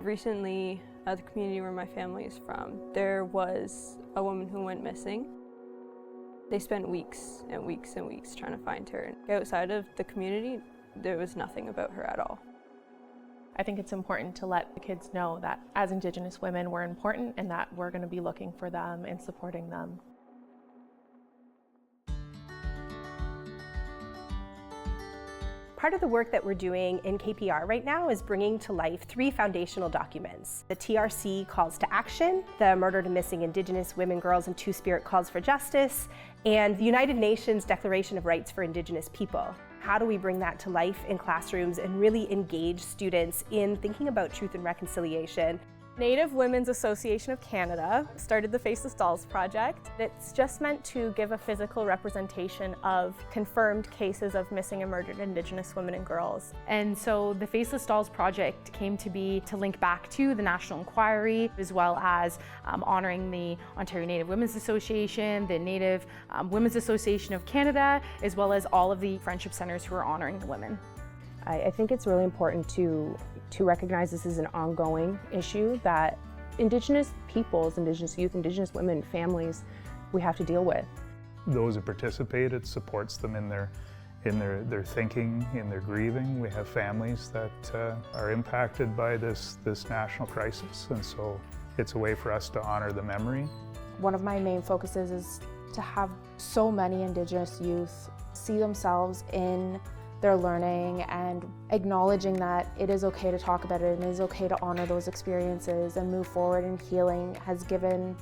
Recently, at the community where my family is from, there was a woman who went missing. They spent weeks and weeks and weeks trying to find her. Outside of the community, there was nothing about her at all. I think it's important to let the kids know that as Indigenous women, we're important and that we're going to be looking for them and supporting them. Part of the work that we're doing in KPR right now is bringing to life 3 foundational documents. The TRC Calls to Action, the Murdered and Missing Indigenous Women, Girls, and Two-Spirit Calls for Justice, and the United Nations Declaration of Rights for Indigenous People. How do we bring that to life in classrooms and really engage students in thinking about truth and reconciliation? Native Women's Association of Canada started the Faceless Dolls Project. It's just meant to give a physical representation of confirmed cases of missing and murdered Indigenous women and girls. And so the Faceless Dolls Project came to be to link back to the National Inquiry, as well as honoring the Ontario Native Women's Association, the Native Women's Association of Canada, as well as all of the friendship centers who are honoring the women. I think it's really important to recognize this is an ongoing issue that Indigenous peoples, Indigenous youth, Indigenous women, families, we have to deal with. Those who participate, it supports them in their thinking, in their grieving. We have families that are impacted by this national crisis, and so it's a way for us to honor the memory. One of my main focuses is to have so many Indigenous youth see themselves in their learning and acknowledging that it is okay to talk about it and it is okay to honor those experiences and move forward in healing has given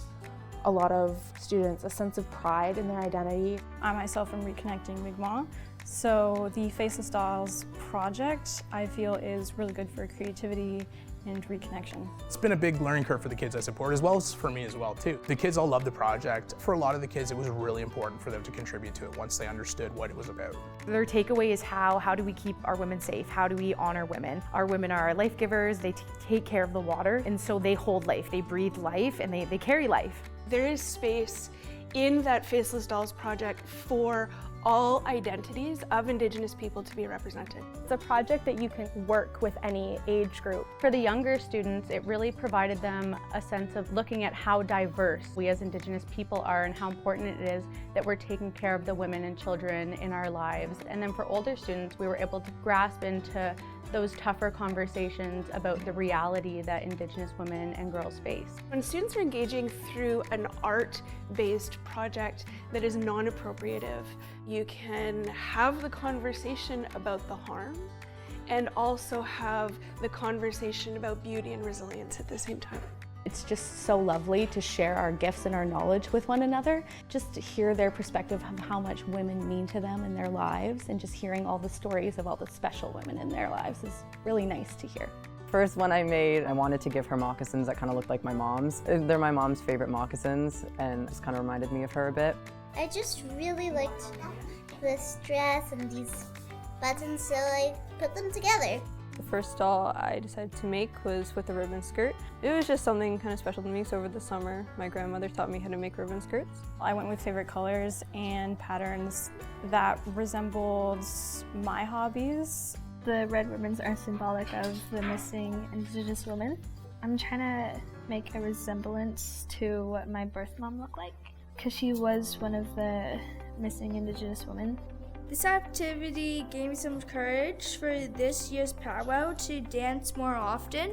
a lot of students a sense of pride in their identity. I myself am reconnecting Mi'kmaq, so the Faceless Dolls Project I feel is really good for creativity and reconnection. It's been a big learning curve for the kids I support, as well as for me as well too. The kids all love the project. For a lot of the kids, it was really important for them to contribute to it once they understood what it was about. Their takeaway is how do we keep our women safe? How do we honor women? Our women are our life givers, they take care of the water, and so they hold life, they breathe life, and they carry life. There is space in that Faceless Dolls Project for all identities of Indigenous people to be represented. It's a project that you can work with any age group. For the younger students, it really provided them a sense of looking at how diverse we as Indigenous people are and how important it is that we're taking care of the women and children in our lives. And then for older students, we were able to grasp into those tougher conversations about the reality that Indigenous women and girls face. When students are engaging through an art-based project that is non-appropriative, you can have the conversation about the harm and also have the conversation about beauty and resilience at the same time. It's just so lovely to share our gifts and our knowledge with one another. Just to hear their perspective of how much women mean to them in their lives, and just hearing all the stories of all the special women in their lives is really nice to hear. First one I made, I wanted to give her moccasins that kind of looked like my mom's. They're my mom's favorite moccasins, and just kind of reminded me of her a bit. I just really liked this dress and these buttons, so I put them together. The first doll I decided to make was with a ribbon skirt. It was just something kind of special to me, so over the summer my grandmother taught me how to make ribbon skirts. I went with favorite colors and patterns that resembled my hobbies. The red ribbons are symbolic of the missing Indigenous women. I'm trying to make a resemblance to what my birth mom looked like, because she was one of the missing Indigenous women. This activity gave me some courage for this year's powwow to dance more often.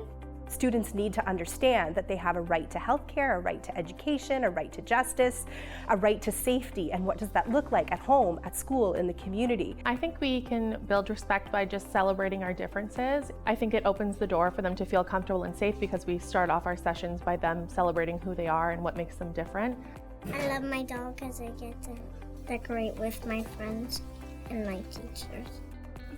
Students need to understand that they have a right to healthcare, a right to education, a right to justice, a right to safety, and what does that look like at home, at school, in the community. I think we can build respect by just celebrating our differences. I think it opens the door for them to feel comfortable and safe because we start off our sessions by them celebrating who they are and what makes them different. I love my doll because I get to decorate with my friends and my teachers.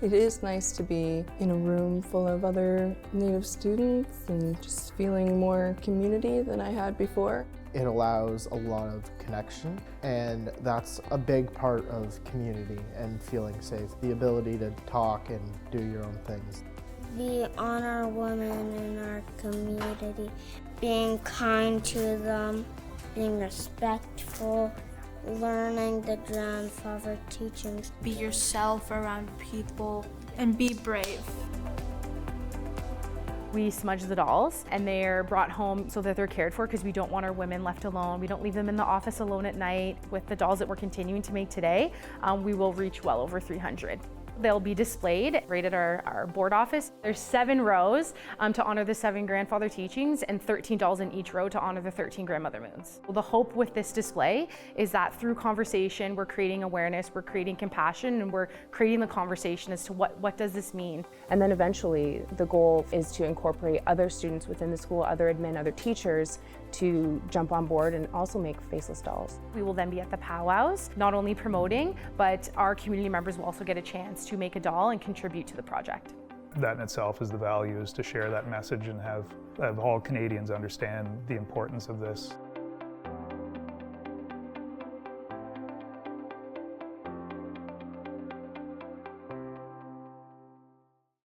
It is nice to be in a room full of other Native students and just feeling more community than I had before. It allows a lot of connection, and that's a big part of community and feeling safe. The ability to talk and do your own things. We honor women in our community, being kind to them, being respectful, learning the grandfather teachings. Be yourself around people and be brave. We smudge the dolls and they're brought home so that they're cared for, because we don't want our women left alone. We don't leave them in the office alone at night. With the dolls that we're continuing to make today, we will reach well over 300. They'll be displayed right at our board office. There's 7 rows to honor the 7 grandfather teachings and 13 dolls in each row to honor the 13 grandmother moons. Well, the hope with this display is that through conversation, we're creating awareness, we're creating compassion, and we're creating the conversation as to what does this mean. And then eventually the goal is to incorporate other students within the school, other admin, other teachers, to jump on board and also make faceless dolls. We will then be at the powwows, not only promoting, but our community members will also get a chance to make a doll and contribute to the project. That in itself is the value, is to share that message and have all Canadians understand the importance of this.